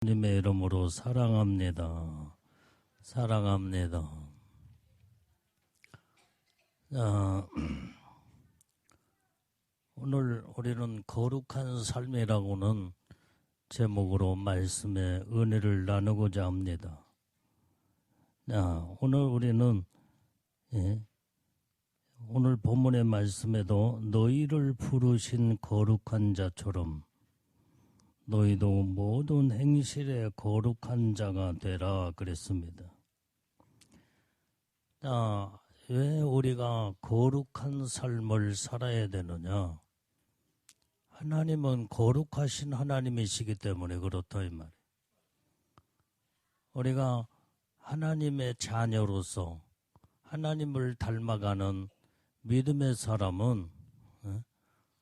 주님의 이름으로 사랑합니다. 사랑합니다. 오늘 우리는 거룩한 삶이라고는 제목으로 말씀의 은혜를 나누고자 합니다. 오늘 우리는 오늘 본문의 말씀에도 너희를 부르신 거룩한 자처럼 너희도 모든 행실에 거룩한 자가 되라 그랬습니다. 왜 우리가 거룩한 삶을 살아야 되느냐? 하나님은 거룩하신 하나님이시기 때문에 그렇다 이 말이에요. 우리가 하나님의 자녀로서 하나님을 닮아가는 믿음의 사람은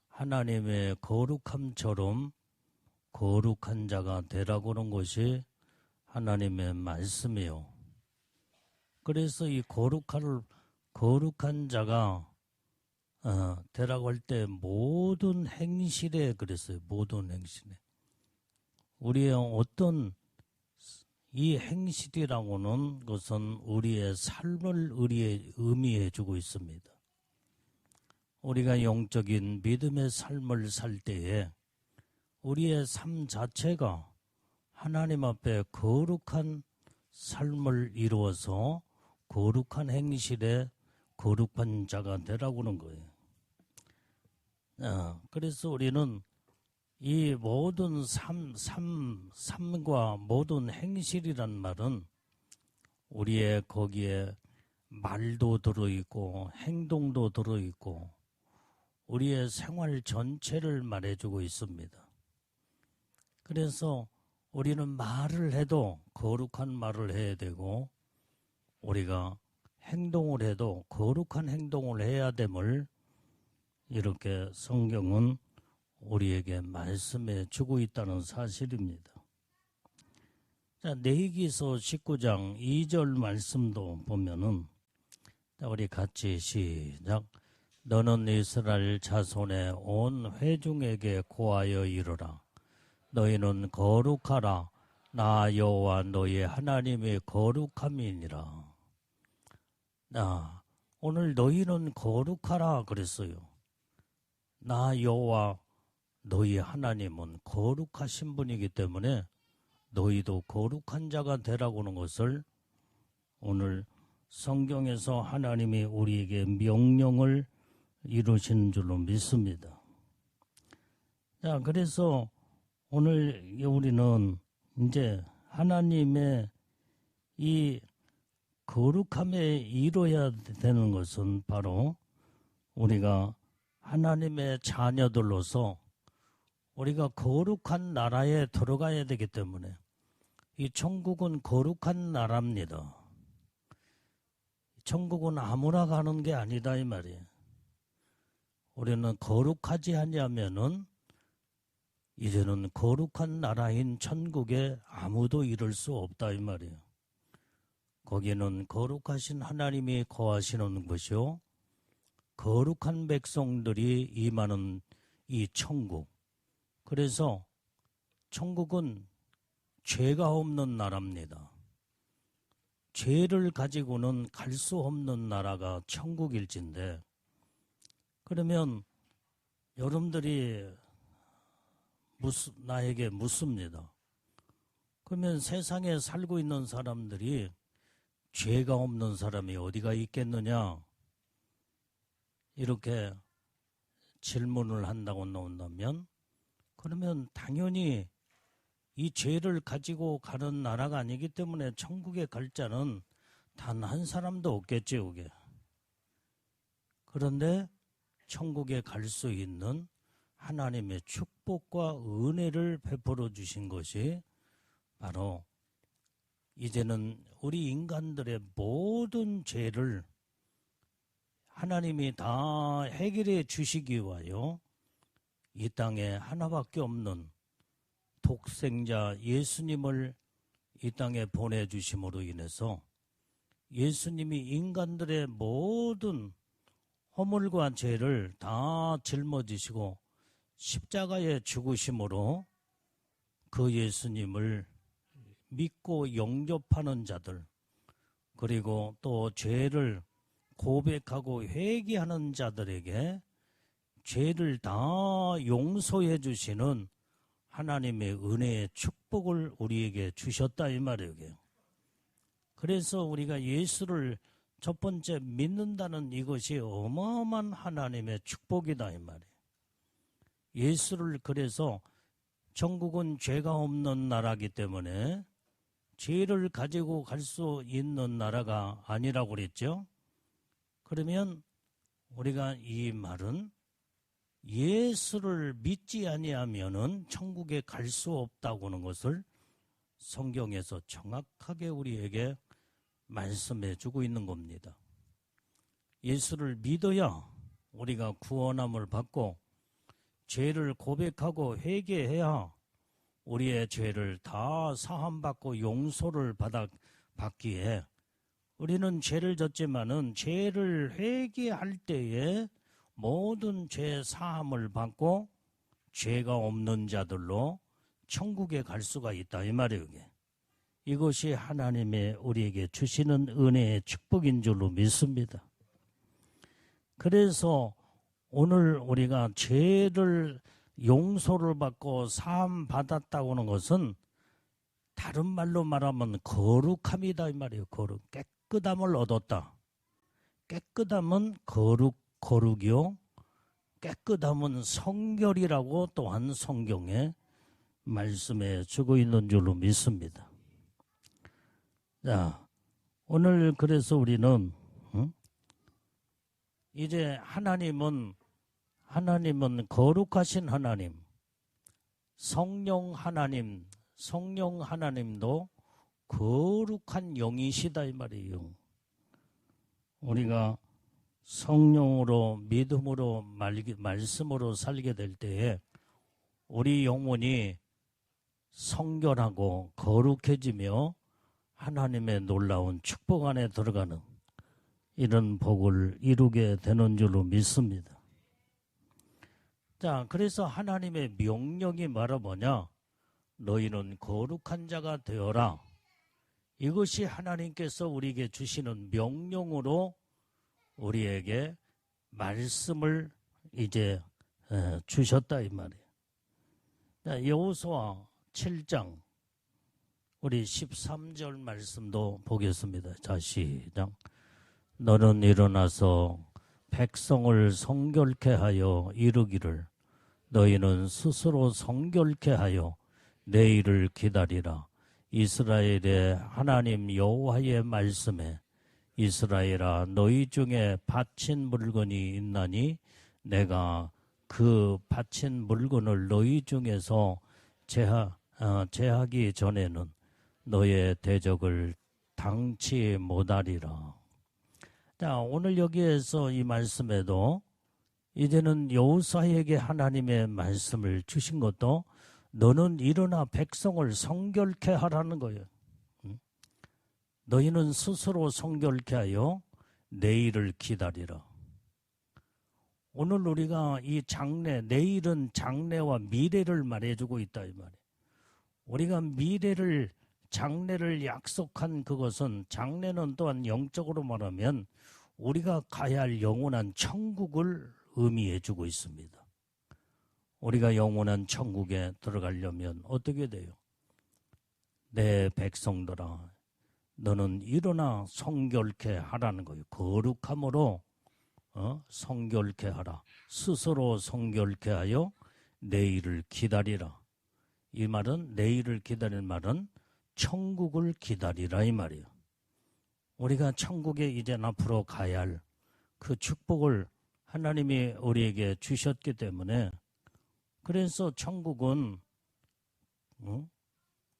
하나님의 거룩함처럼 거룩한 자가 되라고 하는 것이 하나님의 말씀이요. 그래서 이 거룩한 자가 되라고 할 때 모든 행실에 그랬어요. 모든 행실에. 우리의 어떤 이 행실이라고는 것은 우리의 삶을 의미해 주고 있습니다. 우리가 영적인 믿음의 삶을 살 때에 우리의 삶 자체가 하나님 앞에 거룩한 삶을 이루어서 거룩한 행실에 거룩한 자가 되라고 하는 거예요. 그래서 우리는 이 모든 삶과 모든 행실이란 말은 우리의 거기에 말도 들어있고 행동도 들어있고 우리의 생활 전체를 말해주고 있습니다. 그래서 우리는 말을 해도 거룩한 말을 해야 되고 우리가 행동을 해도 거룩한 행동을 해야 됨을 이렇게 성경은 우리에게 말씀해 주고 있다는 사실입니다. 자, 레위기서 19장 2절 말씀도 보면은 우리 같이 시작. 너는 이스라엘 자손의 온 회중에게 고하여 이르라. 너희는 거룩하라. 나 여호와 너희 하나님의 거룩함이니라. 오늘 너희는 거룩하라 그랬어요. 나 여호와 너희 하나님은 거룩하신 분이기 때문에 너희도 거룩한 자가 되라고 하는 것을 오늘 성경에서 하나님이 우리에게 명령을 이루신 줄로 믿습니다. 자, 그래서 오늘 우리는 이제 하나님의 이 거룩함에 이뤄야 되는 것은 바로 우리가 하나님의 자녀들로서 우리가 거룩한 나라에 들어가야 되기 때문에 이 천국은 거룩한 나라입니다. 천국은 아무나 가는 게 아니다 이 말이에요. 우리는 거룩하지 아니하면은 이제는 거룩한 나라인 천국에 아무도 이를 수 없다 이 말이에요. 거기는 거룩하신 하나님이 거하시는 것이요. 거룩한 백성들이 임하는 이 천국. 그래서 천국은 죄가 없는 나라입니다. 죄를 가지고는 갈 수 없는 나라가 천국일진데 그러면 여러분들이 나에게 묻습니다. 그러면 세상에 살고 있는 사람들이 죄가 없는 사람이 어디가 있겠느냐? 이렇게 질문을 한다고 나온다면 그러면 당연히 이 죄를 가지고 가는 나라가 아니기 때문에 천국에 갈 자는 단 한 사람도 없겠지, 그게. 그런데 천국에 갈 수 있는 하나님의 축복과 은혜를 베풀어 주신 것이 바로 이제는 우리 인간들의 모든 죄를 하나님이 다 해결해 주시기 위하여 이 땅에 하나밖에 없는 독생자 예수님을 이 땅에 보내주심으로 인해서 예수님이 인간들의 모든 허물과 죄를 다 짊어지시고 십자가에 죽으심으로 그 예수님을 믿고 영접하는 자들, 그리고 또 죄를 고백하고 회개하는 자들에게 죄를 다 용서해 주시는 하나님의 은혜의 축복을 우리에게 주셨다 이 말이에요. 그래서 우리가 예수를 첫 번째 믿는다는 이것이 어마어마한 하나님의 축복이다 이 말이에요. 예수를 그래서 천국은 죄가 없는 나라이기 때문에 죄를 가지고 갈 수 있는 나라가 아니라고 그랬죠. 그러면 우리가 이 말은 예수를 믿지 아니하면은 천국에 갈 수 없다고 하는 것을 성경에서 정확하게 우리에게 말씀해 주고 있는 겁니다. 예수를 믿어야 우리가 구원함을 받고 죄를 고백하고 회개해야 우리의 죄를 다 사함받고 용서를 받기에 우리는 죄를 졌지만은 죄를 회개할 때에 모든 죄 사함을 받고 죄가 없는 자들로 천국에 갈 수가 있다 이 말이에요. 이것이 하나님의 우리에게 주시는 은혜의 축복인 줄로 믿습니다. 그래서 오늘 우리가 죄를 용서를 받고 사함 받았다고 하는 것은 다른 말로 말하면 거룩함이다 이 말이에요. 거룩, 깨끗함을 얻었다. 깨끗함은 거룩이요. 깨끗함은 성결이라고 또한 성경에 말씀해 주고 있는 줄로 믿습니다. 자, 오늘 그래서 우리는 이제 하나님은 거룩하신 하나님, 성령 하나님도 거룩한 영이시다 이 말이에요. 우리가 성령으로 믿음으로 말씀으로 살게 될 때에 우리 영혼이 성결하고 거룩해지며 하나님의 놀라운 축복 안에 들어가는 이런 복을 이루게 되는 줄로 믿습니다. 자, 그래서 하나님의 명령이 뭐냐? 너희는 거룩한 자가 되어라. 이것이 하나님께서 우리에게 주시는 명령으로 우리에게 말씀을 이제 주셨다 이 말이에요. 자, 여호수아 7장 우리 13절 말씀도 보겠습니다. 자, 시작. 너는 일어나서 백성을 성결케 하여 이르기를 너희는 스스로 성결케 하여 내일을 기다리라. 이스라엘의 하나님 여호와의 말씀에 이스라엘아 너희 중에 바친 물건이 있나니 내가 그 바친 물건을 너희 중에서 제하기 전에는 너의 대적을 당치 못하리라. 자, 오늘 여기에서 이 말씀에도 이제는 여호수아에게 하나님의 말씀을 주신 것도 너는 일어나 백성을 성결케 하라는 거예요. 너희는 스스로 성결케 하여 내일을 기다리라. 오늘 우리가 이 장래, 내일은 장래와 미래를 말해주고 있다 이 말이에요. 우리가 장래를 약속한 그것은 장래는 또한 영적으로 말하면 우리가 가야 할 영원한 천국을 의미해주고 있습니다. 우리가 영원한 천국에 들어가려면 어떻게 돼요? 내 백성들아 너는 일어나 성결케 하라는 거예요. 거룩함으로 성결케 하라. 스스로 성결케 하여 내일을 기다리라. 이 말은 내일을 기다리는 말은 천국을 기다리라 이 말이에요. 우리가 천국에 이제 앞으로 가야 할 그 축복을 하나님이 우리에게 주셨기 때문에 그래서 천국은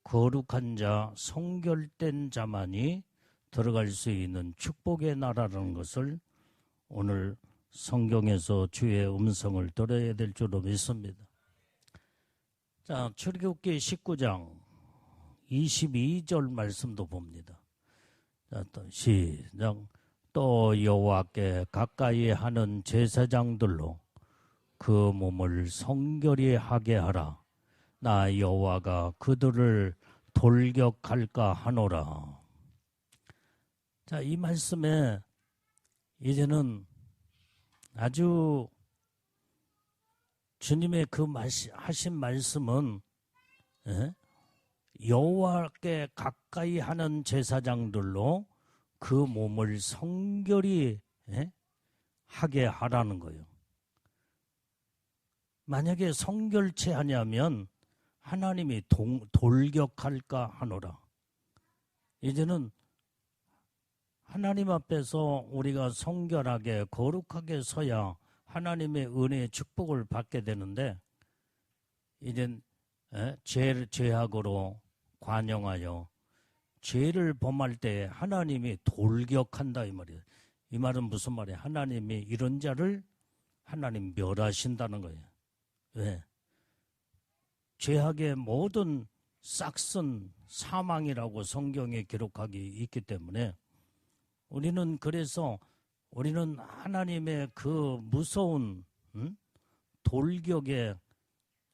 거룩한 자, 성결된 자만이 들어갈 수 있는 축복의 나라라는 것을 오늘 성경에서 주의 음성을 들어야 될 줄로 믿습니다. 자, 출애굽기 19장 22절 말씀도 봅니다. 자, 또 시작. 또 여호와께 가까이 하는 제사장들로 그 몸을 성결히 하게 하라. 나 여호와가 그들을 돌격할까 하노라. 자, 이 말씀에 이제는 아주 주님의 그 하신 말씀은 여호와께 가까이 하는 제사장들로 그 몸을 성결히 하게 하라는 거예요. 만약에 성결치 아니하면 하나님이 돌격할까 하노라. 이제는 하나님 앞에서 우리가 성결하게 거룩하게 서야 하나님의 은혜의 축복을 받게 되는데, 이젠 죄악으로 관영하여 죄를 범할 때 하나님이 돌격한다 이 말이에요. 이 말은 무슨 말이에요? 하나님이 이런 자를 하나님 멸하신다는 거예요. 왜? 죄악의 모든 싹슨 사망이라고 성경에 기록하기 있기 때문에 우리는 하나님의 그 무서운 돌격에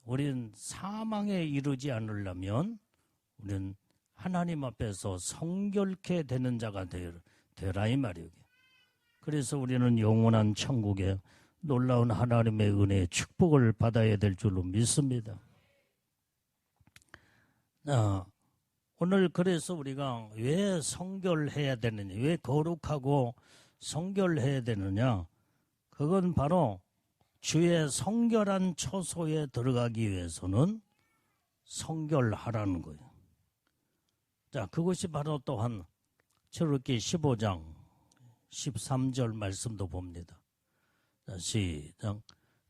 우리는 사망에 이르지 않으려면 우리는 하나님 앞에서 성결케 되는 자가 되라 이 말이에요. 그래서 우리는 영원한 천국에 놀라운 하나님의 은혜의 축복을 받아야 될 줄로 믿습니다. 오늘 그래서 우리가 왜 성결해야 되느냐, 왜 거룩하고 성결해야 되느냐, 그건 바로 주의 성결한 처소에 들어가기 위해서는 성결하라는 거예요. 자, 그것이 바로 또한 출애굽기 15장 13절 말씀도 봅니다. 자, 시작.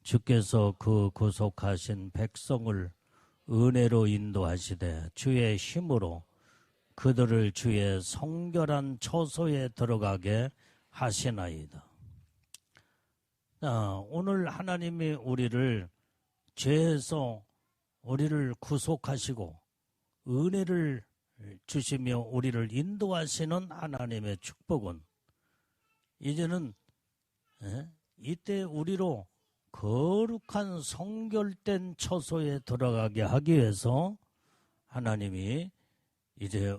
주께서 그 구속하신 백성을 은혜로 인도하시되 주의 힘으로 그들을 주의 성결한 처소에 들어가게 하시나이다. 오늘 하나님이 우리를 죄에서 우리를 구속하시고 은혜를 주시며 우리를 인도하시는 하나님의 축복은 이제는 이때 우리로 거룩한 성결된 처소에 들어가게 하기 위해서 하나님이 이제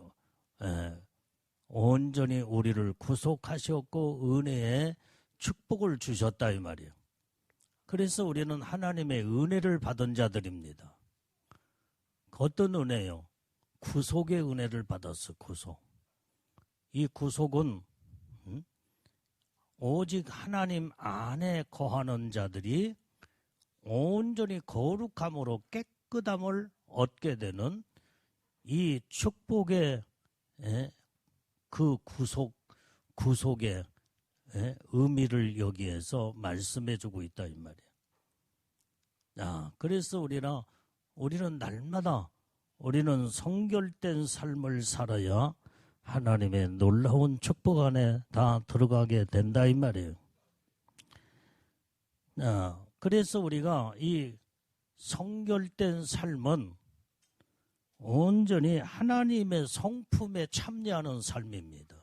온전히 우리를 구속하셨고 은혜의 축복을 주셨다 이 말이에요. 그래서 우리는 하나님의 은혜를 받은 자들입니다. 어떤 은혜요? 구속의 은혜를 받았어. 구속. 이 구속은 오직 하나님 안에 거하는 자들이 온전히 거룩함으로 깨끗함을 얻게 되는 이 축복의 그 구속의 의미를 여기에서 말씀해주고 있다 이 말이에요. 그래서 우리는 날마다 우리는 성결된 삶을 살아야 하나님의 놀라운 축복 안에 다 들어가게 된다 이 말이에요. 그래서 우리가 이 성결된 삶은 온전히 하나님의 성품에 참여하는 삶입니다.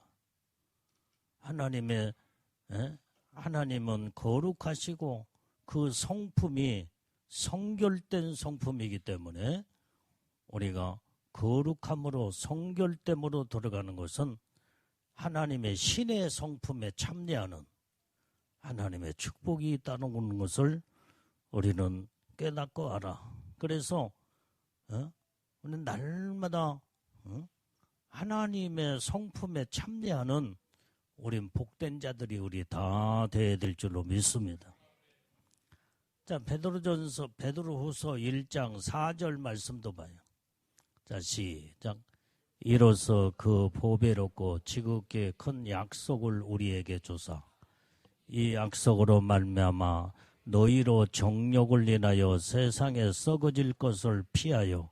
하나님은 거룩하시고 그 성품이 성결된 성품이기 때문에 우리가 거룩함으로 성결됨으로 들어가는 것은 하나님의 신의 성품에 참여하는 하나님의 축복이 있다는 것을 우리는 깨닫고 알아. 그래서 우리는 날마다 하나님의 성품에 참여하는 우린 복된 자들이 우리 다 되어야 될 줄로 믿습니다. 자, 베드로후서 1장 4절 말씀도 봐요. 자, 시작. 이로써 그 보배롭고 지극히 큰 약속을 우리에게 주사 이 약속으로 말미암아 너희로 정욕을 인하여 세상에 썩어질 것을 피하여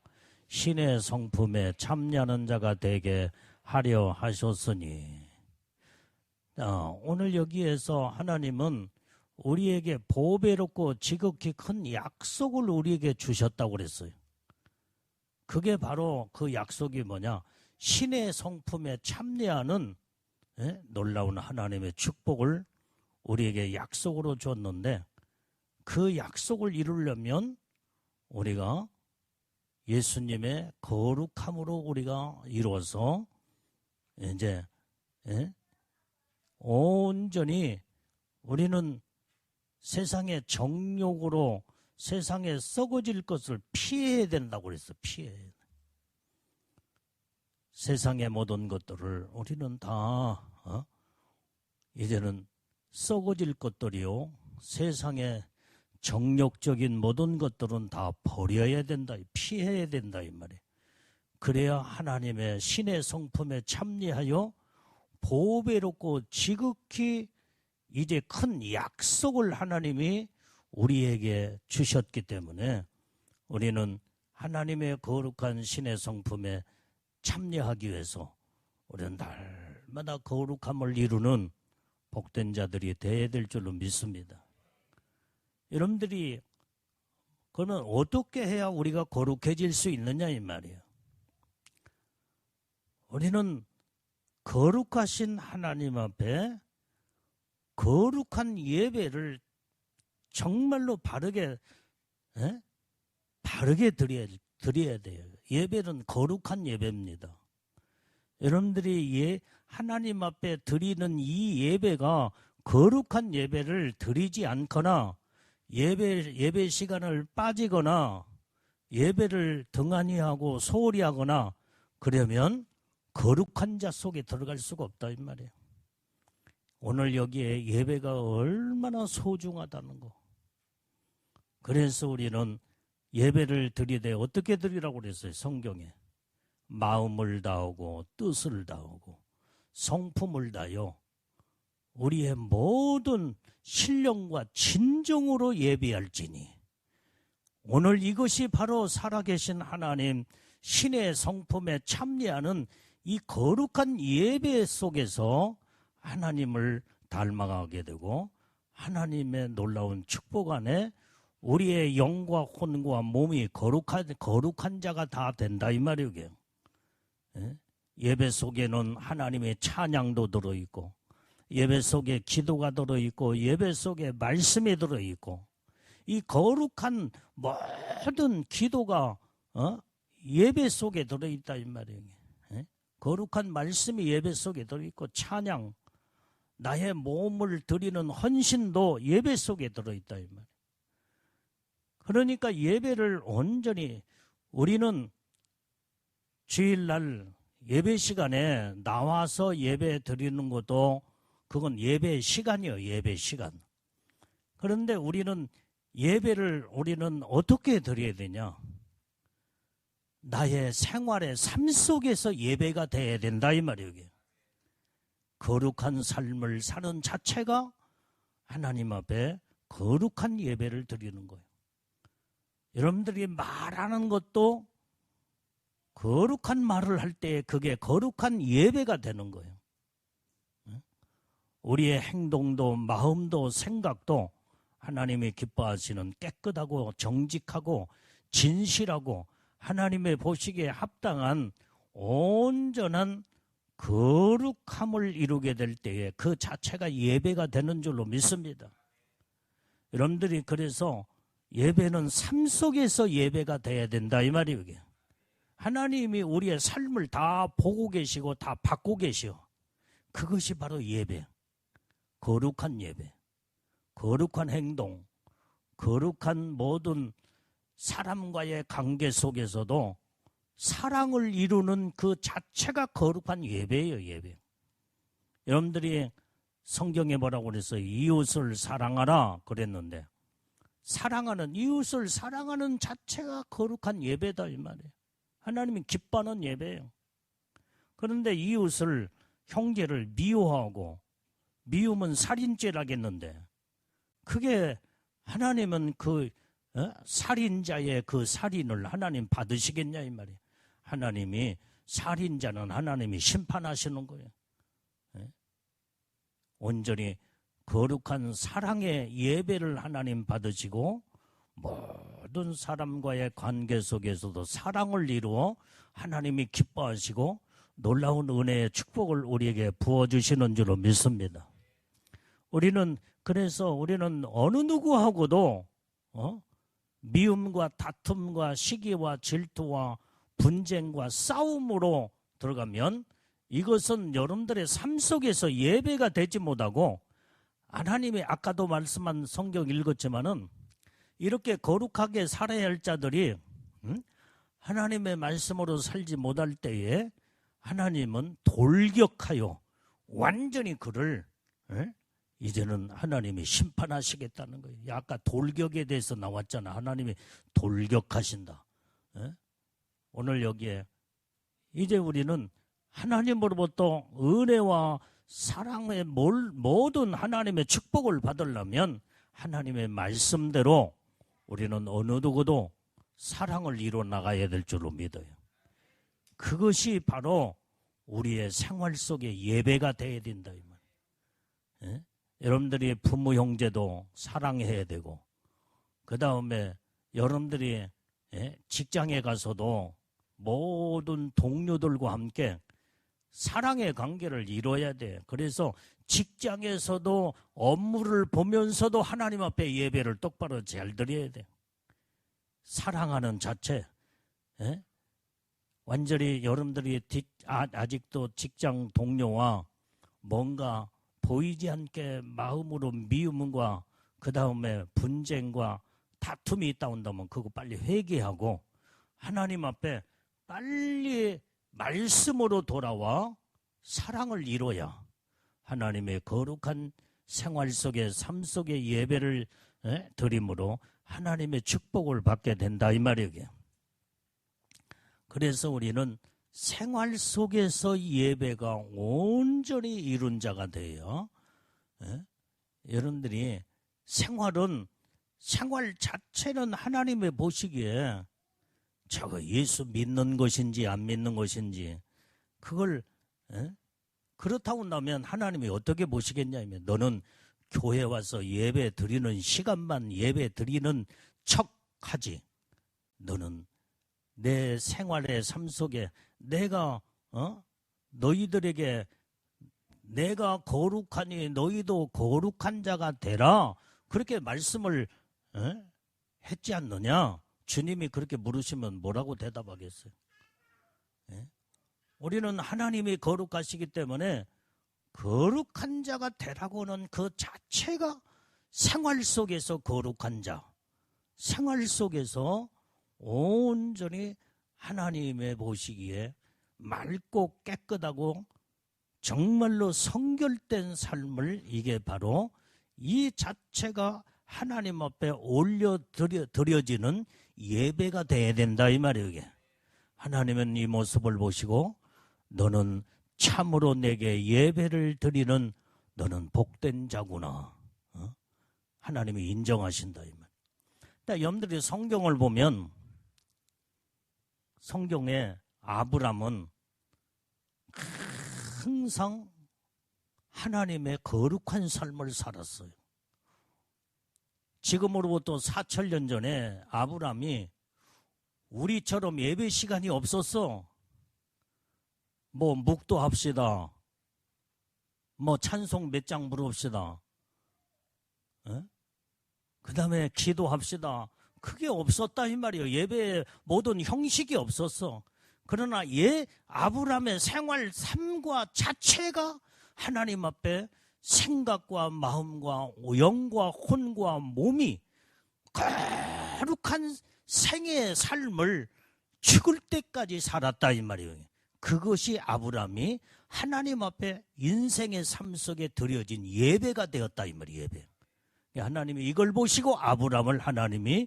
신의 성품에 참여하는 자가 되게 하려 하셨으니. 오늘 여기에서 하나님은 우리에게 보배롭고 지극히 큰 약속을 우리에게 주셨다고 그랬어요. 그게 바로 그 약속이 뭐냐? 신의 성품에 참여하는 놀라운 하나님의 축복을 우리에게 약속으로 줬는데 그 약속을 이루려면 우리가 예수님의 거룩함으로 우리가 이루어서 이제 온전히 우리는 세상의 정욕으로 세상에 썩어질 것을 피해야 된다고 그랬어. 피해야 돼. 세상의 모든 것들을 우리는 다 이제는 썩어질 것들이요. 세상의 정욕적인 모든 것들은 다 버려야 된다. 피해야 된다 이 말이에요. 그래야 하나님의 신의 성품에 참여하여 보배롭고 지극히 이제 큰 약속을 하나님이 우리에게 주셨기 때문에 우리는 하나님의 거룩한 신의 성품에 참여하기 위해서 우리는 날마다 거룩함을 이루는 복된 자들이 되어야 될 줄로 믿습니다. 여러분들이 그러면 어떻게 해야 우리가 거룩해질 수 있느냐 이 말이에요. 우리는 거룩하신 하나님 앞에 거룩한 예배를 정말로 바르게 드려야 돼요. 예배는 거룩한 예배입니다. 여러분들이 하나님 앞에 드리는 이 예배가 거룩한 예배를 드리지 않거나 예배 시간을 빠지거나 예배를 등한히 하고 소홀히 하거나 그러면 거룩한 자 속에 들어갈 수가 없다 이 말이에요. 오늘 여기에 예배가 얼마나 소중하다는 거. 그래서 우리는 예배를 드리되 어떻게 드리라고 그랬어요? 성경에. 마음을 다하고 뜻을 다하고 성품을 다하여 우리의 모든 신령과 진정으로 예배할지니. 오늘 이것이 바로 살아계신 하나님 신의 성품에 참여하는 이 거룩한 예배 속에서 하나님을 닮아가게 되고 하나님의 놀라운 축복 안에 우리의 영과 혼과 몸이 거룩한 자가 다 된다 이 말이에요. 예배 속에는 하나님의 찬양도 들어있고 예배 속에 기도가 들어있고 예배 속에 말씀이 들어있고 이 거룩한 모든 기도가 예배 속에 들어있다 이 말이에요. 거룩한 말씀이 예배 속에 들어있고 찬양, 나의 몸을 드리는 헌신도 예배 속에 들어있다 이 말이에요. 그러니까 예배를 온전히 우리는 주일날 예배 시간에 나와서 예배 드리는 것도 그건 예배 시간이에요. 예배 시간. 그런데 우리는 예배를 우리는 어떻게 드려야 되냐? 나의 생활의 삶 속에서 예배가 돼야 된다 이 말이에요. 거룩한 삶을 사는 자체가 하나님 앞에 거룩한 예배를 드리는 거예요. 여러분들이 말하는 것도 거룩한 말을 할 때 그게 거룩한 예배가 되는 거예요. 우리의 행동도 마음도 생각도 하나님이 기뻐하시는 깨끗하고 정직하고 진실하고 하나님의 보시기에 합당한 온전한 거룩함을 이루게 될 때에 그 자체가 예배가 되는 줄로 믿습니다. 여러분들이 그래서 예배는 삶 속에서 예배가 돼야 된다 이 말이에요. 하나님이 우리의 삶을 다 보고 계시고 다 받고 계시오. 그것이 바로 예배. 거룩한 예배. 거룩한 행동. 거룩한 모든 사람과의 관계 속에서도 사랑을 이루는 그 자체가 거룩한 예배예요. 예배. 여러분들이 성경에 뭐라고 그랬어요? 이웃을 사랑하라 그랬는데 사랑하는 이웃을 사랑하는 자체가 거룩한 예배다 이 말이에요. 하나님이 기뻐하는 예배예요. 그런데 이웃을 형제를 미워하고 미우면 살인죄라겠는데 그게 하나님은 그 살인자의 그 살인을 하나님 받으시겠냐 이 말이에요. 하나님이 살인자는 하나님이 심판하시는 거예요. 온전히 거룩한 사랑의 예배를 하나님 받으시고 모든 사람과의 관계 속에서도 사랑을 이루어 하나님이 기뻐하시고 놀라운 은혜의 축복을 우리에게 부어주시는 줄로 믿습니다. 그래서 우리는 어느 누구하고도 미움과 다툼과 시기와 질투와 분쟁과 싸움으로 들어가면 이것은 여러분들의 삶 속에서 예배가 되지 못하고, 하나님이 아까도 말씀한 성경 읽었지만은 이렇게 거룩하게 살아야 할 자들이 하나님의 말씀으로 살지 못할 때에 하나님은 돌격하여 완전히 그를 이제는 하나님이 심판하시겠다는 거예요. 아까 돌격에 대해서 나왔잖아. 하나님이 돌격하신다. 오늘 여기에 이제 우리는 하나님으로부터 은혜와 사랑의 모든 하나님의 축복을 받으려면 하나님의 말씀대로 우리는 어느 누구도 사랑을 이루어 나가야 될 줄로 믿어요. 그것이 바로 우리의 생활 속의 예배가 되어야 된다 이 말. 여러분들이 부모 형제도 사랑해야 되고, 그 다음에 여러분들이 직장에 가서도 모든 동료들과 함께 사랑의 관계를 이뤄야 돼. 그래서 직장에서도 업무를 보면서도 하나님 앞에 예배를 똑바로 잘 드려야 돼. 사랑하는 자체. 완전히 여러분들이 아직도 직장 동료와 뭔가 보이지 않게 마음으로 미움과 그 다음에 분쟁과 다툼이 있다 온다면 그거 빨리 회개하고 하나님 앞에 빨리 말씀으로 돌아와 사랑을 이뤄야 하나님의 거룩한 생활 속에 삶 속의 예배를 드림으로 하나님의 축복을 받게 된다 이 말이에요. 그래서 우리는 생활 속에서 예배가 온전히 이룬 자가 돼요. 여러분들이 생활 자체는 하나님의 보시기에 저거 예수 믿는 것인지 안 믿는 것인지 그걸 그렇다고 한다면 하나님이 어떻게 보시겠냐면 너는 교회 와서 예배 드리는 시간만 예배 드리는 척하지. 너는 내 생활의 삶 속에 내가 너희들에게 내가 거룩하니 너희도 거룩한 자가 되라 그렇게 말씀을 했지 않느냐. 주님이 그렇게 물으시면 뭐라고 대답하겠어요? 우리는 하나님이 거룩하시기 때문에 거룩한 자가 되라고는 그 자체가 생활 속에서 거룩한 자, 생활 속에서 온전히 하나님의 보시기에 맑고 깨끗하고 정말로 성결된 삶을 이게 바로 이 자체가 하나님 앞에 올려드려지는 예배가 돼야 된다 이 말이에요. 하나님은 이 모습을 보시고 너는 참으로 내게 예배를 드리는 너는 복된 자구나. 하나님이 인정하신다 이 말. 그러니까 여러분들이 성경을 보면 성경에 아브람은 항상 하나님의 거룩한 삶을 살았어요. 지금으로부터 4,000년 전에 아브람이 우리처럼 예배 시간이 없었어. 뭐 묵도합시다. 뭐 찬송 몇 장 부릅시다. 그 다음에 기도합시다. 그게 없었다 이 말이에요. 예배의 모든 형식이 없었어. 그러나 아브람의 생활 삶과 자체가 하나님 앞에 생각과 마음과 영과 혼과 몸이 거룩한 생애의 삶을 죽을 때까지 살았다 이 말이에요. 그것이 아브람이 하나님 앞에 인생의 삶 속에 드려진 예배가 되었다 이 말이에요. 예배. 하나님이 이걸 보시고 아브람을 하나님이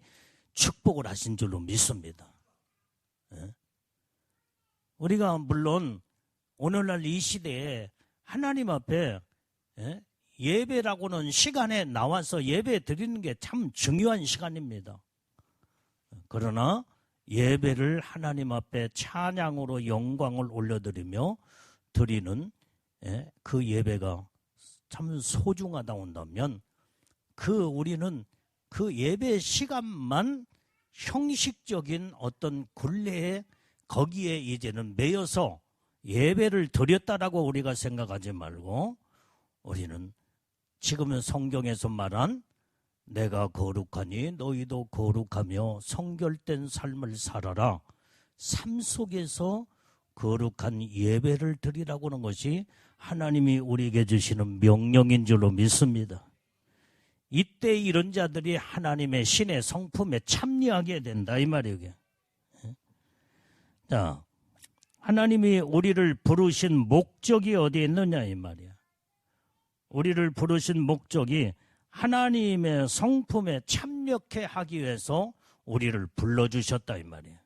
축복을 하신 줄로 믿습니다. 우리가 물론 오늘날 이 시대에 하나님 앞에 예배라고는 시간에 나와서 예배 드리는 게 참 중요한 시간입니다. 그러나 예배를 하나님 앞에 찬양으로 영광을 올려드리며 드리는 그 예배가 참 소중하다 온다면 우리는 그 예배 시간만 형식적인 어떤 굴레에 거기에 이제는 매여서 예배를 드렸다라고 우리가 생각하지 말고 우리는 지금은 성경에서 말한 내가 거룩하니 너희도 거룩하며 성결된 삶을 살아라. 삶 속에서 거룩한 예배를 드리라고 하는 것이 하나님이 우리에게 주시는 명령인 줄로 믿습니다. 이때 이런 자들이 하나님의 신의 성품에 참여하게 된다 이 말이에요. 자, 하나님이 우리를 부르신 목적이 어디에 있느냐 이 말이야. 우리를 부르신 목적이 하나님의 성품에 참여케 하기 위해서 우리를 불러주셨다 이 말이야.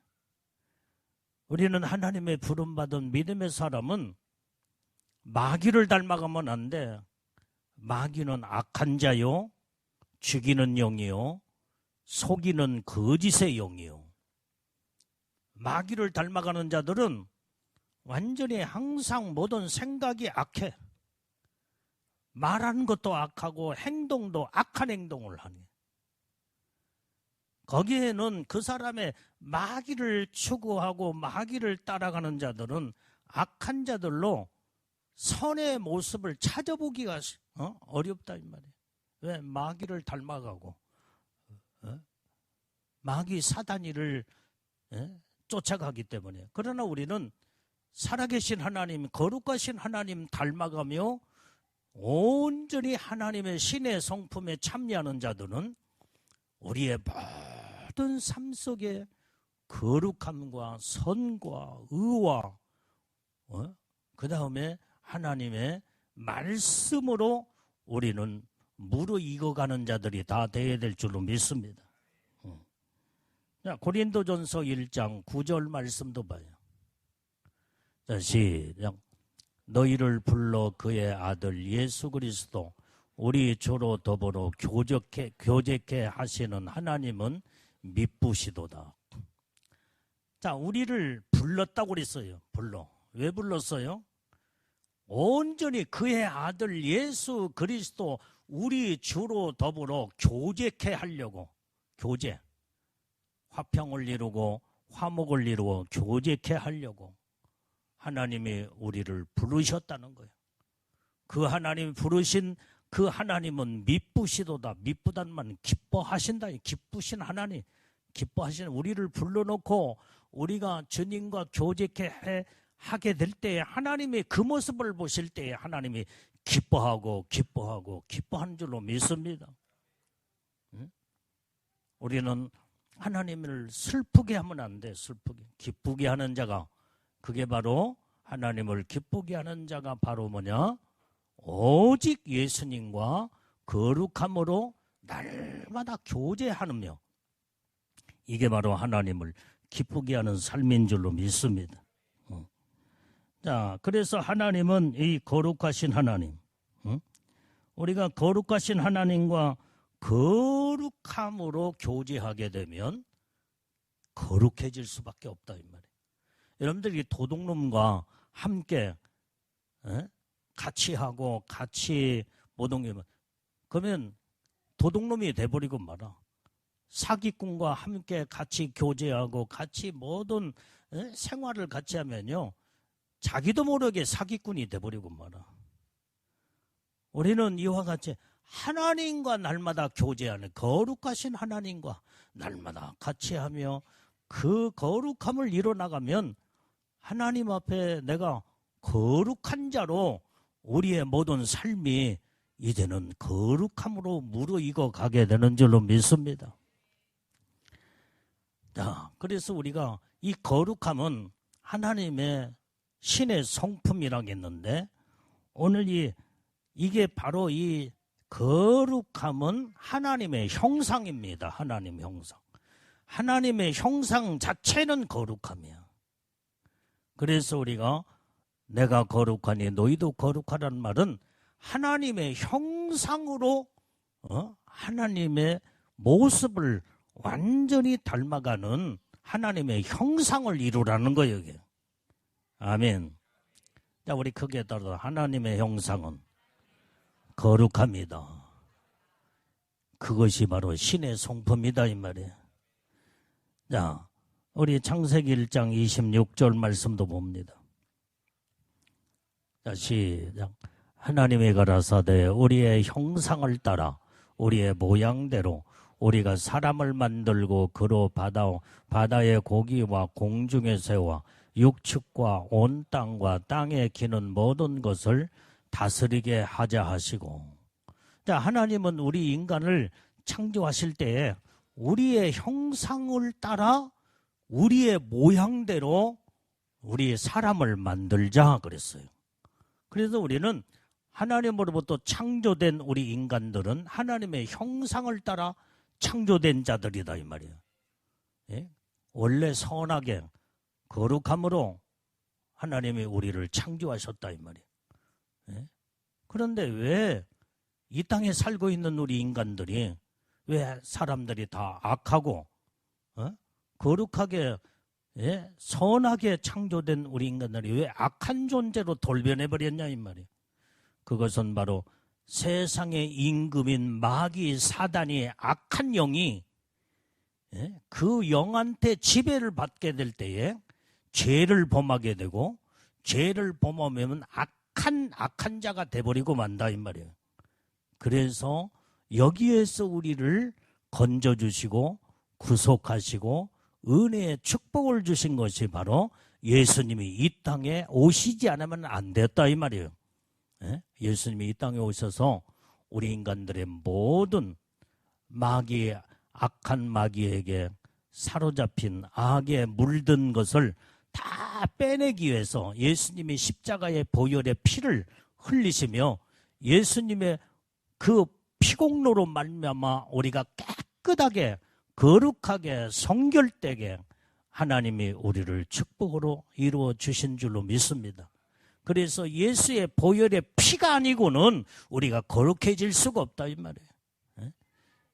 우리는 하나님의 부름받은 믿음의 사람은 마귀를 닮아가면 안 돼. 마귀는 악한 자요, 죽이는 영이요, 속이는 거짓의 영이요. 마귀를 닮아가는 자들은 완전히 항상 모든 생각이 악해. 말하는 것도 악하고 행동도 악한 행동을 하니. 거기에는 그 사람의 마귀를 추구하고 마귀를 따라가는 자들은 악한 자들로 선의 모습을 찾아보기가 어렵다 이 말이에요. 왜? 마귀를 닮아가고 마귀 사단이를 쫓아가기 때문에. 그러나 우리는 살아계신 하나님, 거룩하신 하나님 닮아가며 온전히 하나님의 신의 성품에 참여하는 자들은 우리의 모든 삶 속에 거룩함과 선과 의와 그 다음에 하나님의 말씀으로 우리는 무르익어가는 자들이 다 되어야 될 줄로 믿습니다. 자, 고린도전서 1장 9절 말씀도 봐요. 자, 시작. 너희를 불러 그의 아들 예수 그리스도 우리 주로 더불어 교제케 하시는 하나님은 미쁘시도다. 자, 우리를 불렀다고 그랬어요. 왜 불렀어요? 온전히 그의 아들 예수 그리스도 우리 주로 더불어 교제케 하려고. 교제. 화평을 이루고 화목을 이루고 교제케 하려고 하나님이 우리를 부르셨다는 거예요. 그 하나님 부르신 그 하나님은 미쁘시도다. 미쁘단 말은 기뻐하신다. 기쁘신 하나님, 기뻐하시는 우리를 불러놓고 우리가 주님과 교제케 하게 될 때에 하나님의 그 모습을 보실 때에 하나님이 기뻐하는 줄로 믿습니다. 우리는 하나님을 슬프게 하면 안 돼. 기쁘게 하는 자가, 그게 바로 하나님을 기쁘게 하는 자가 바로 뭐냐? 오직 예수님과 거룩함으로 날마다 교제하느며, 이게 바로 하나님을 기쁘게 하는 삶인 줄로 믿습니다. 자, 그래서 하나님은 이 거룩하신 하나님, 우리가 거룩하신 하나님과 거룩함으로 교제하게 되면 거룩해질 수밖에 없다 이 말이에요. 여러분들이 도둑놈과 함께 같이 하고 같이 모든 게 그러면 도둑놈이 돼버리고 말아. 사기꾼과 함께 같이 교제하고 같이 모든 생활을 같이 하면요, 자기도 모르게 사기꾼이 돼버리고 말아. 우리는 이와 같이 하나님과 날마다 교제하는 거룩하신 하나님과 날마다 같이 하며 그 거룩함을 이뤄나가면 하나님 앞에 내가 거룩한 자로 우리의 모든 삶이 이제는 거룩함으로 무르익어 가게 되는 줄로 믿습니다. 자, 그래서 우리가 이 거룩함은 하나님의 신의 성품이라고 했는데, 오늘 이게 바로 이 거룩함은 하나님의 형상입니다. 하나님의 형상. 하나님의 형상 자체는 거룩함이야. 그래서 우리가 내가 거룩하니 너희도 거룩하라는 말은 하나님의 형상으로 하나님의 모습을 완전히 닮아가는 하나님의 형상을 이루라는 거예요. 이게. 아멘. 자, 우리 크게 따라 하나님의 형상은 거룩합니다. 그것이 바로 신의 성품이다 이 말이에요. 자, 우리 창세기 1장 26절 말씀도 봅니다. 자, 시작. 하나님이 가라사대 우리의 형상을 따라 우리의 모양대로 우리가 사람을 만들고 그로 바다의 고기와 공중의 새와 육축과 온 땅과 땅에 기는 모든 것을 다스리게 하자 하시고. 하나님은 우리 인간을 창조하실 때에 우리의 형상을 따라 우리의 모양대로 우리 사람을 만들자 그랬어요. 그래서 우리는 하나님으로부터 창조된 우리 인간들은 하나님의 형상을 따라 창조된 자들이다 이 말이에요. 예? 원래 선하게 거룩함으로 하나님이 우리를 창조하셨다 이 말이에요. 예? 그런데 왜 이 땅에 살고 있는 우리 인간들이 왜 사람들이 다 악하고 거룩하게 선하게 창조된 우리 인간들이 왜 악한 존재로 돌변해버렸냐 이 말이에요. 그것은 바로 세상의 임금인 마귀 사단이 악한 영이 그 영한테 지배를 받게 될 때에 죄를 범하게 되고 죄를 범하면 악한 자가 돼버리고 만다 이 말이에요. 그래서 여기에서 우리를 건져주시고 구속하시고 은혜의 축복을 주신 것이 바로 예수님이 이 땅에 오시지 않으면 안 됐다 이 말이에요. 예수님이 이 땅에 오셔서 우리 인간들의 모든 악한 마귀에게 사로잡힌 악에 물든 것을 다 빼내기 위해서 예수님이 십자가의 보혈의 피를 흘리시며 예수님의 그 피공로로 말미암아 우리가 깨끗하게 거룩하게 성결되게 하나님이 우리를 축복으로 이루어 주신 줄로 믿습니다. 그래서 예수의 보혈의 피가 아니고는 우리가 거룩해질 수가 없다 이 말이에요.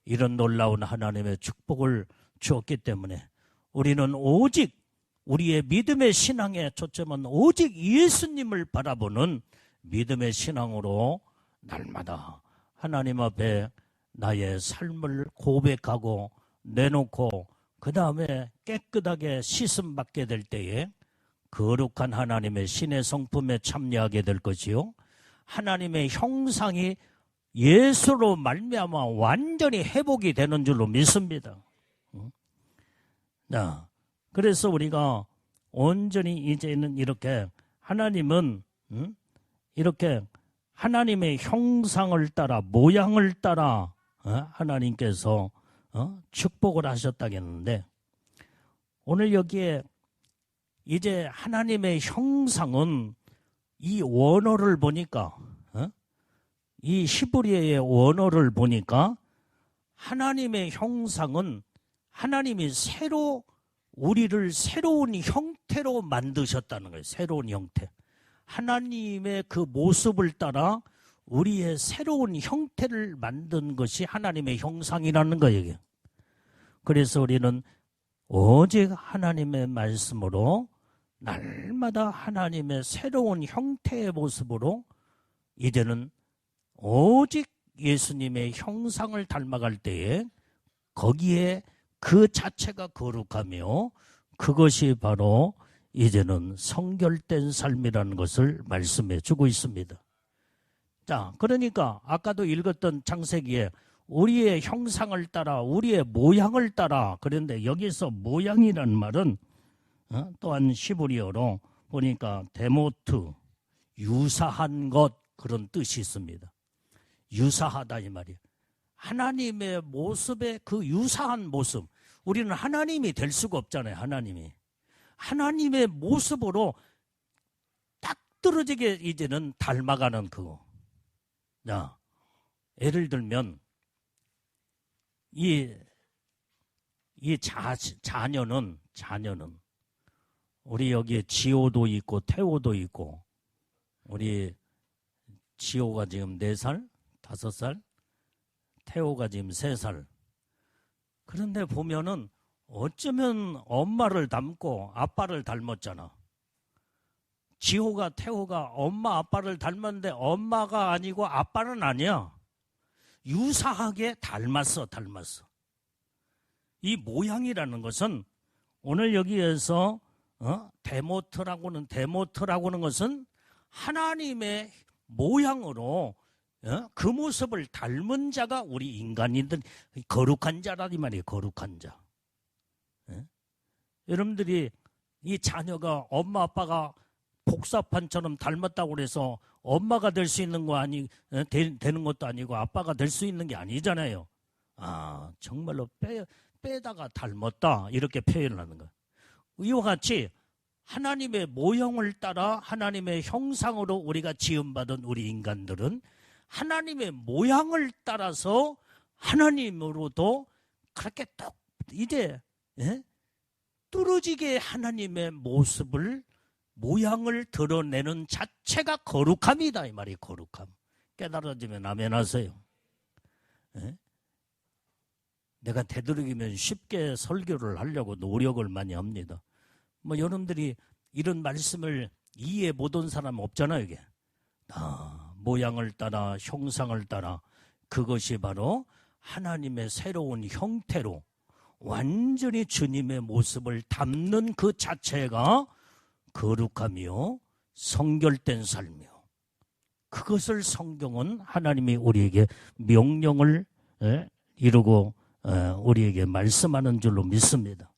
이런 놀라운 하나님의 축복을 주었기 때문에 우리는 오직 우리의 믿음의 신앙의 초점은 오직 예수님을 바라보는 믿음의 신앙으로 날마다 하나님 앞에 나의 삶을 고백하고 내놓고 그 다음에 깨끗하게 씻음 받게 될 때에 거룩한 하나님의 신의 성품에 참여하게 될 것이요 하나님의 형상이 예수로 말미암아 완전히 회복이 되는 줄로 믿습니다. 그래서 우리가 온전히 이제는 이렇게 하나님은 이렇게 하나님의 형상을 따라 모양을 따라 하나님께서 축복을 하셨다겠는데 오늘 여기에 이제 하나님의 형상은 이 원어를 보니까 이 히브리어의 원어를 보니까 하나님의 형상은 하나님이 우리를 새로운 형태로 만드셨다는 거예요. 새로운 형태. 하나님의 그 모습을 따라 우리의 새로운 형태를 만든 것이 하나님의 형상이라는 거예요. 그래서 우리는 오직 하나님의 말씀으로 날마다 하나님의 새로운 형태의 모습으로 이제는 오직 예수님의 형상을 닮아갈 때에 거기에 그 자체가 거룩하며 그것이 바로 이제는 성결된 삶이라는 것을 말씀해 주고 있습니다. 자, 그러니까 아까도 읽었던 창세기에 우리의 형상을 따라 우리의 모양을 따라 그런데 여기서 모양이라는 말은 또한 히브리어로 보니까 데모트 유사한 것 그런 뜻이 있습니다. 유사하다 이 말이에요. 하나님의 모습의 그 유사한 모습. 우리는 하나님이 될 수가 없잖아요. 하나님의 모습으로 딱 떨어지게 이제는 닮아가는 그거. 자, 예를 들면 이 자녀는 우리 여기에 지호도 있고 태호도 있고 우리 지호가 지금 4살, 5살, 태호가 지금 3살. 그런데 보면은 어쩌면 엄마를 닮고 아빠를 닮았잖아. 지호가 태호가 엄마 아빠를 닮았는데 엄마가 아니고 아빠는 아니야. 유사하게 닮았어. 이 모양이라는 것은 오늘 여기에서 데모트라고는 것은 하나님의 모양으로 그 모습을 닮은 자가 우리 인간인들 거룩한 자라니 말이에요. 거룩한 자. 여러분들이 이 자녀가 엄마 아빠가 복사판처럼 닮았다고 그래서 엄마가 될 수 있는 거 되는 것도 아니고 아빠가 될 수 있는 게 아니잖아요. 정말로 빼다가 닮았다 이렇게 표현을 하는 거예요. 이와 같이 하나님의 모형을 따라 하나님의 형상으로 우리가 지음받은 우리 인간들은 하나님의 모양을 따라서 하나님으로도 그렇게 딱 이제 뚫어지게 하나님의 모양을 드러내는 자체가 거룩함이다 이 말이 거룩함. 깨달아지면 아멘 하세요. 내가 되도록이면 쉽게 설교를 하려고 노력을 많이 합니다. 여러분들이 이런 말씀을 이해 못한 사람 없잖아요. 이게 모양을 따라 형상을 따라 그것이 바로 하나님의 새로운 형태로 완전히 주님의 모습을 담는 그 자체가 거룩하며 성결된 삶이요. 그것을 성경은 하나님이 우리에게 명령을 이루고 우리에게 말씀하는 줄로 믿습니다.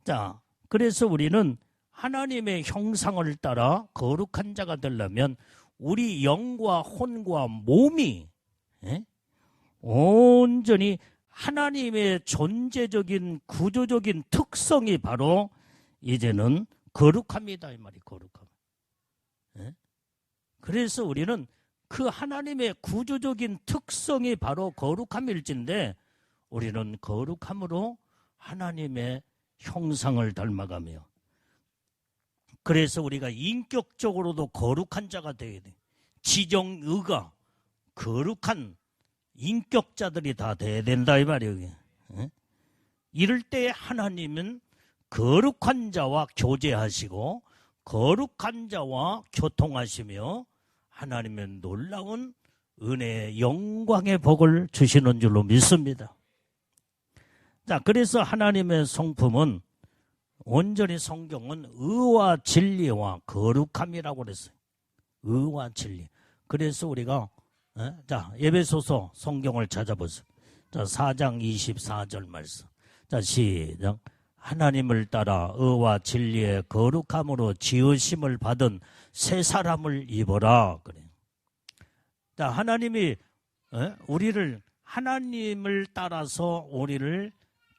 자, 그래서 우리는 하나님의 형상을 따라 거룩한 자가 되려면 우리 영과 혼과 몸이 온전히 하나님의 존재적인 구조적인 특성이 바로 이제는 거룩합니다 이 말이 거룩함. 그래서 우리는 그 하나님의 구조적인 특성이 바로 거룩함일진데 우리는 거룩함으로 하나님의 형상을 닮아가며 그래서 우리가 인격적으로도 거룩한 자가 되어야 돼. 지정의가 거룩한 인격자들이 다 돼야 된다 이 말이에요. 이럴 때 하나님은 거룩한 자와 교제하시고 거룩한 자와 교통하시며 하나님의 놀라운 은혜의 영광의 복을 주시는 줄로 믿습니다. 자, 그래서 하나님의 성품은 온전히 성경은 의와 진리와 거룩함이라고 그랬어요. 의와 진리. 그래서 우리가 자, 에베소서 성경을 찾아보세요. 자, 4장 24절 말씀. 자, 시작. 하나님을 따라 의와 진리의 거룩함으로 지으심을 받은 새 사람을 입어라. 그래. 자, 하나님이 우리를 하나님을 따라서 우리를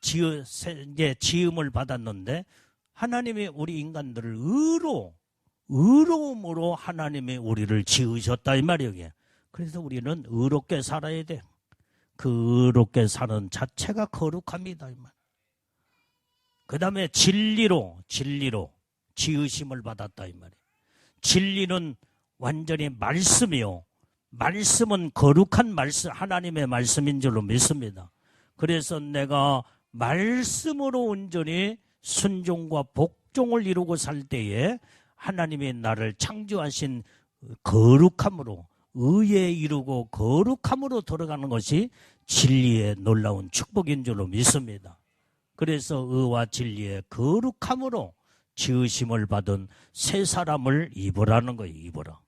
이제 지음을 받았는데 하나님이 우리 인간들을 의로움으로 하나님이 우리를 지으셨다 이 말이에요. 그래서 우리는 의롭게 살아야 돼. 그 의롭게 사는 자체가 거룩합니다 이 말. 그 다음에 진리로 지으심을 받았다 이 말이에요. 진리는 완전히 말씀이요. 말씀은 거룩한 말씀, 하나님의 말씀인 줄로 믿습니다. 그래서 내가 말씀으로 온전히 순종과 복종을 이루고 살 때에 하나님이 나를 창조하신 거룩함으로 의에 이루고 거룩함으로 들어가는 것이 진리의 놀라운 축복인 줄로 믿습니다. 그래서 의와 진리의 거룩함으로 지으심을 받은 새 사람을 입으라는 거예요. 입으라.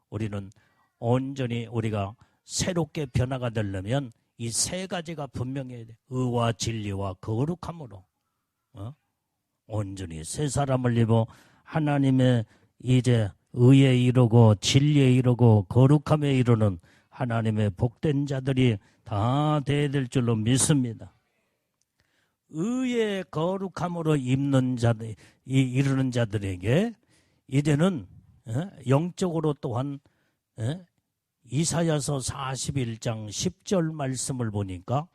우리는 온전히 우리가 새롭게 변화가 되려면 이 세 가지가 분명해야 돼. 의와 진리와 거룩함으로 온전히 새 사람을 입어 하나님의 이제 의에 이르고 진리에 이르고 거룩함에 이르는 하나님의 복된 자들이 다 돼야 될 줄로 믿습니다. 의의 거룩함으로 입는 자들, 이르는 자들에게 이제는 영적으로 또한 이사야서 41장 10절 말씀을 보니까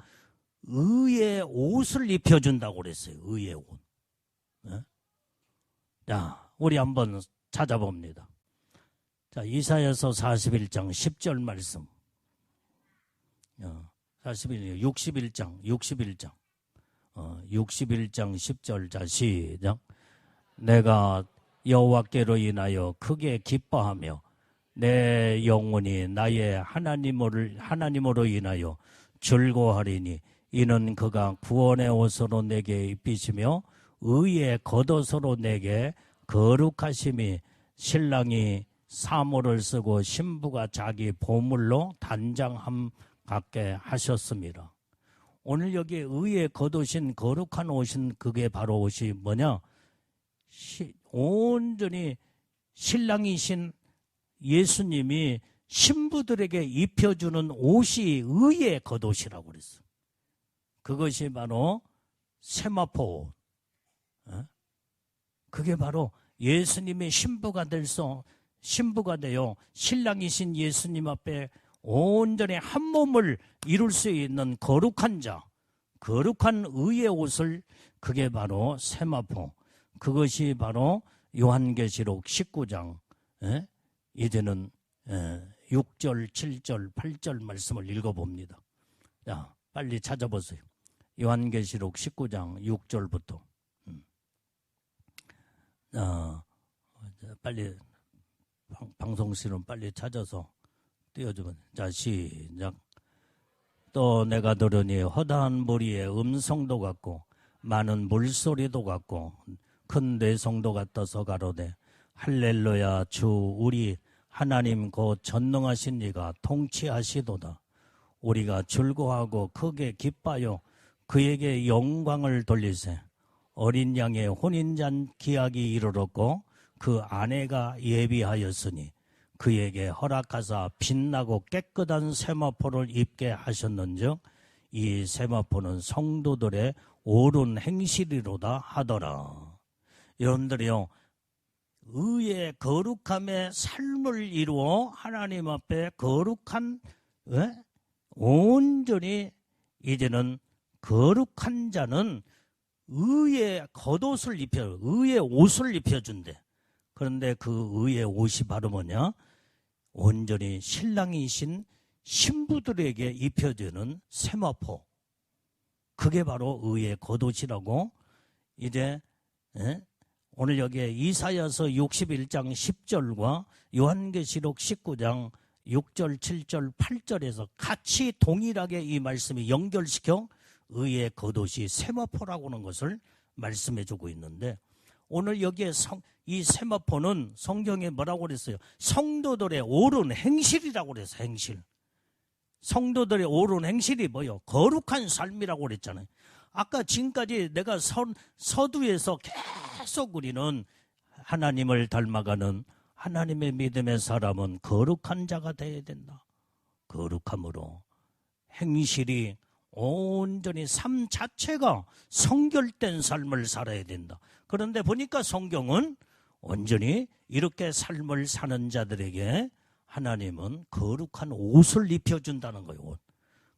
의의 옷을 입혀준다고 그랬어요. 의의 옷. 자, 우리 한번 찾아봅니다. 자, 이사야서 41장 10절 말씀. 61장 10절. 자, 시작. 내가 여호와께로 인하여 크게 기뻐하며 내 영혼이 나의 하나님으로 인하여 즐거워하리니 이는 그가 구원의 옷으로 내게 입히시며 의의 겉옷으로 내게 거룩하심이 신랑이 사모를 쓰고 신부가 자기 보물로 단장함 갖게 하셨습니다. 오늘 여기 의에 겉옷인 거룩한 옷인 그게 바로 옷이 뭐냐? 온전히 신랑이신 예수님이 신부들에게 입혀주는 옷이 의의 겉옷이라고 그랬어. 그것이 바로 세마포 옷. 그게 바로 예수님의 신부가 되어 신랑이신 예수님 앞에 온전히 한 몸을 이룰 수 있는 거룩한 자, 거룩한 의의 옷을, 그게 바로 세마포. 그것이 바로 요한계시록 19장 이제는 6절, 7절, 8절 말씀을 읽어봅니다. 자, 빨리 찾아보세요. 요한계시록 19장 6절부터. 빨리 방송실은 빨리 찾아서 띄워주면. 자, 시작. 또 내가 들으니 허다한 무리의 음성도 같고 많은 물소리도 같고 큰 뇌성도 같아서 가로되 할렐루야, 주 우리 하나님 곧 전능하신 이가 통치하시도다. 우리가 즐거워하고 크게 기뻐하여 그에게 영광을 돌리세. 어린 양의 혼인잔 기약이 이르렀고 그 아내가 예비하였으니 그에게 허락하사 빛나고 깨끗한 세마포를 입게 하셨는즉 이 세마포는 성도들의 옳은 행실이로다 하더라. 여러분들이요, 의의 거룩함의 삶을 이루어 하나님 앞에 거룩한 온전히 이제는 거룩한 자는 의의 겉옷을 입혀, 의의 옷을 입혀준대. 그런데 그 의의 옷이 바로 뭐냐? 온전히 신랑이신 신부들에게 입혀주는 세마포. 그게 바로 의의 겉옷이라고. 이제 오늘 여기에 이사야서 61장 10절과 요한계시록 19장 6절, 7절, 8절에서 같이 동일하게 이 말씀이 연결시켜 의의 겉옷이 세마포라고 하는 것을 말씀해 주고 있는데, 오늘 여기에 이 세마포는 성경에 뭐라고 그랬어요? 성도들의 옳은 행실이라고 그랬어요. 행실. 성도들의 옳은 행실이 뭐요? 거룩한 삶이라고 그랬잖아요. 아까 지금까지 내가 서두에서 계속 우리는 하나님을 닮아가는 하나님의 믿음의 사람은 거룩한 자가 되어야 된다. 거룩함으로 행실이 온전히 삶 자체가 성결된 삶을 살아야 된다. 그런데 보니까 성경은 온전히 이렇게 삶을 사는 자들에게 하나님은 거룩한 옷을 입혀준다는 거예요.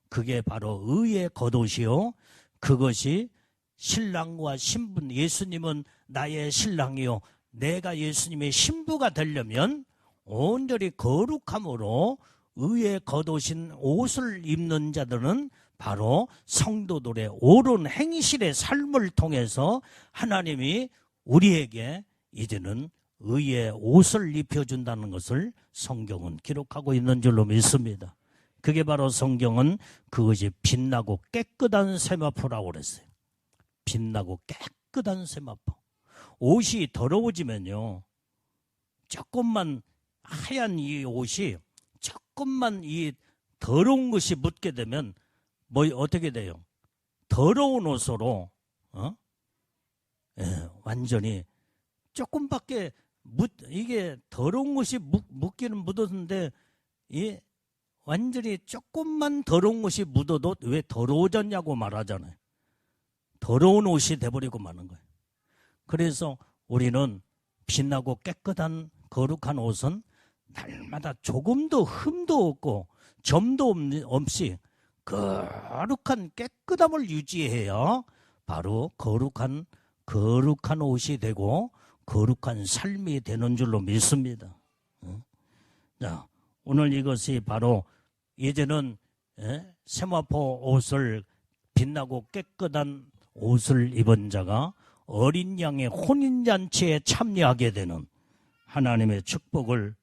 그게 바로 의의 겉옷이요, 그것이 신랑과 신부, 예수님은 나의 신랑이요 내가 예수님의 신부가 되려면 온전히 거룩함으로 의의 겉옷인 옷을 입는 자들은 바로 성도들의 옳은 행실의 삶을 통해서 하나님이 우리에게 이제는 의의 옷을 입혀준다는 것을 성경은 기록하고 있는 줄로 믿습니다. 그게 바로 성경은 그것이 빛나고 깨끗한 세마포라고 그랬어요. 빛나고 깨끗한 세마포. 옷이 더러워지면요, 조금만 하얀 이 옷이 조금만 이 더러운 것이 묻게 되면 어떻게 돼요? 더러운 옷으로 완전히 조금밖에 이게 더러운 것이 묻기는 묻었는데 완전히 조금만 더러운 것이 묻어도 왜 더러워졌냐고 말하잖아요. 더러운 옷이 돼버리고 마는 거예요. 그래서 우리는 빛나고 깨끗한 거룩한 옷은 날마다 조금도 흠도 없고 점도 없이 거룩한 깨끗함을 유지해야 바로 거룩한 옷이 되고 거룩한 삶이 되는 줄로 믿습니다. 자, 오늘 이것이 바로 이제는 세마포 옷을, 빛나고 깨끗한 옷을 입은 자가 어린 양의 혼인잔치에 참여하게 되는 하나님의 축복을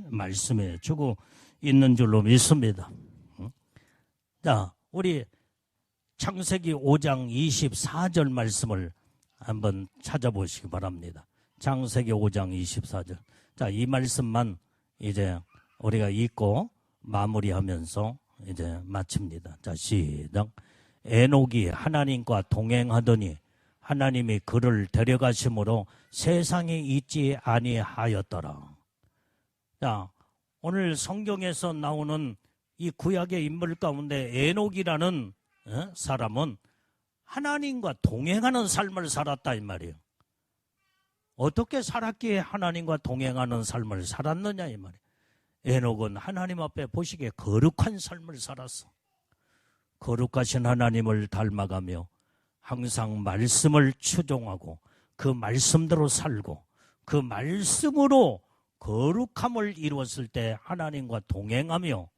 말씀해 주고 있는 줄로 믿습니다. 자, 우리 창세기 5장 24절 말씀을 한번 찾아보시기 바랍니다. 창세기 5장 24절. 자, 이 말씀만 이제 우리가 읽고 마무리하면서 이제 마칩니다. 자, 시작. 에녹이 하나님과 동행하더니 하나님이 그를 데려가심으로 세상에 있지 아니하였더라. 자, 오늘 성경에서 나오는 이 구약의 인물 가운데 에녹이라는 사람은 하나님과 동행하는 삶을 살았다 이 말이에요. 어떻게 살았기에 하나님과 동행하는 삶을 살았느냐 이 말이에요. 에녹은 하나님 앞에 보시기에 거룩한 삶을 살았어. 거룩하신 하나님을 닮아가며 항상 말씀을 추종하고 그 말씀대로 살고 그 말씀으로 거룩함을 이루었을 때 하나님과 동행하며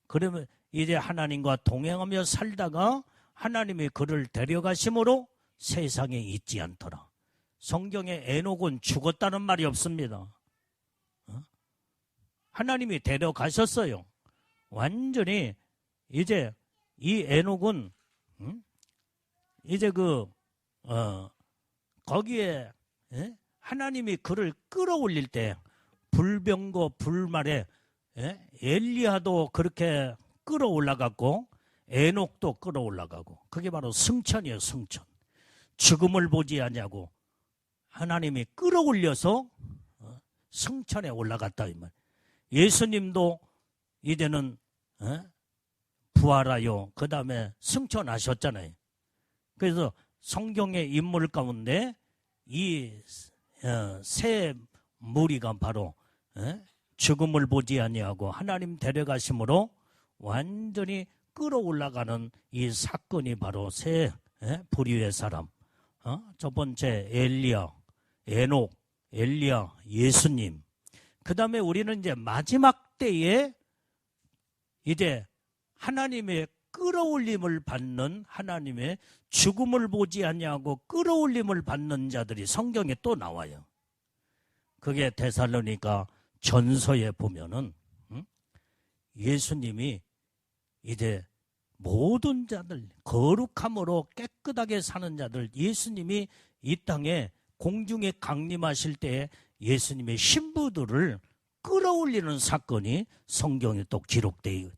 그러면 이제 하나님과 동행하며 살다가 하나님이 그를 데려가심으로 세상에 있지 않더라. 성경에 에녹은 죽었다는 말이 없습니다. 하나님이 데려가셨어요. 완전히 이제 이 에녹은 이제 거기에 하나님이 그를 끌어올릴 때 불병거 불말에 엘리야도 그렇게 끌어올라갔고 에녹도 끌어올라가고 그게 바로 승천이에요. 승천. 죽음을 보지 아니하고 하나님이 끌어올려서 승천에 올라갔다 이 말. 예수님도 이제는 부활하여 그 다음에 승천하셨잖아요. 그래서 성경의 인물 가운데 이 세 무리가 바로 죽음을 보지 아니하고 하나님 데려가심으로 완전히 끌어올라가는 이 사건이 바로 세 부류의 사람. 첫 번째 엘리야, 에녹, 엘리야, 예수님. 그 다음에 우리는 이제 마지막 때에 이제 하나님의 끌어올림을 받는 하나님의 죽음을 보지 아니하고 끌어올림을 받는 자들이 성경에 또 나와요. 그게 데살로니가 전서에 보면은 예수님이 이제 모든 자들 거룩함으로 깨끗하게 사는 자들 예수님이 이 땅에 공중에 강림하실 때에 예수님의 신부들을 끌어올리는 사건이 성경에 또 기록되어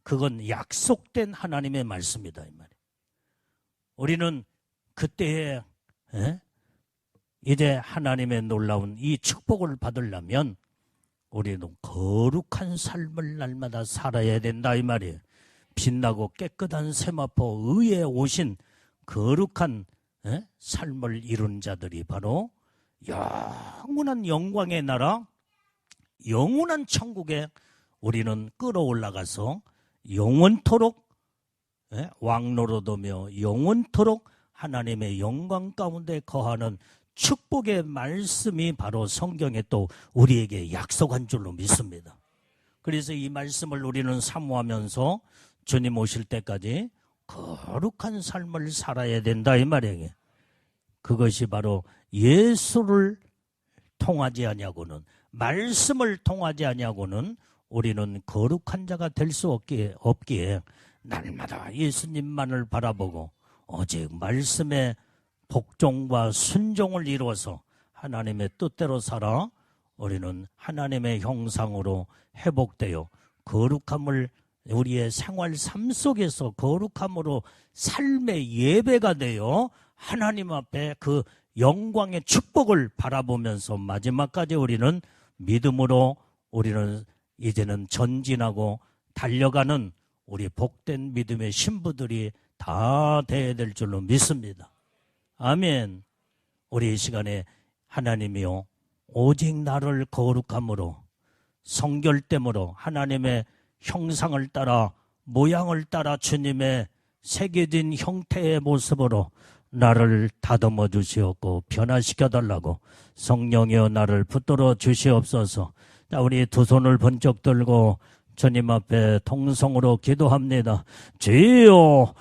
그건 약속된 하나님의 말씀이다 이 말이에요. 우리는 그때에 이제 하나님의 놀라운 이 축복을 받으려면 우리는 거룩한 삶을 날마다 살아야 된다 이 말이에요. 빛나고 깨끗한 세마포 의에 오신 거룩한 삶을 이룬 자들이 바로 영원한 영광의 나라 영원한 천국에 우리는 끌어올라가서 영원토록 왕노릇하며 영원토록 하나님의 영광 가운데 거하는 축복의 말씀이 바로 성경에 또 우리에게 약속한 줄로 믿습니다. 그래서 이 말씀을 우리는 사모하면서 주님 오실 때까지 거룩한 삶을 살아야 된다 이 말이에요. 그것이 바로 예수를 통하지 아니하고는 말씀을 통하지 아니하고는 우리는 거룩한 자가 될 수 없기에 날마다 예수님만을 바라보고 오직 말씀의 복종과 순종을 이루어서 하나님의 뜻대로 살아 우리는 하나님의 형상으로 회복되어 거룩함을 우리의 생활 삶 속에서 거룩함으로 삶의 예배가 되어 하나님 앞에 그 영광의 축복을 바라보면서 마지막까지 우리는 믿음으로 우리는 이제는 전진하고 달려가는 우리 복된 믿음의 신부들이 다 되어야 될 줄로 믿습니다. 아멘. 우리 이 시간에 하나님이요 오직 나를 거룩함으로 성결됨으로 하나님의 형상을 따라 모양을 따라 주님의 새겨진 형태의 모습으로 나를 다듬어 주시옵고 변화시켜 달라고 성령이여 나를 붙들어 주시옵소서. 자, 우리 두 손을 번쩍 들고 주님 앞에 통성으로 기도합니다. 주여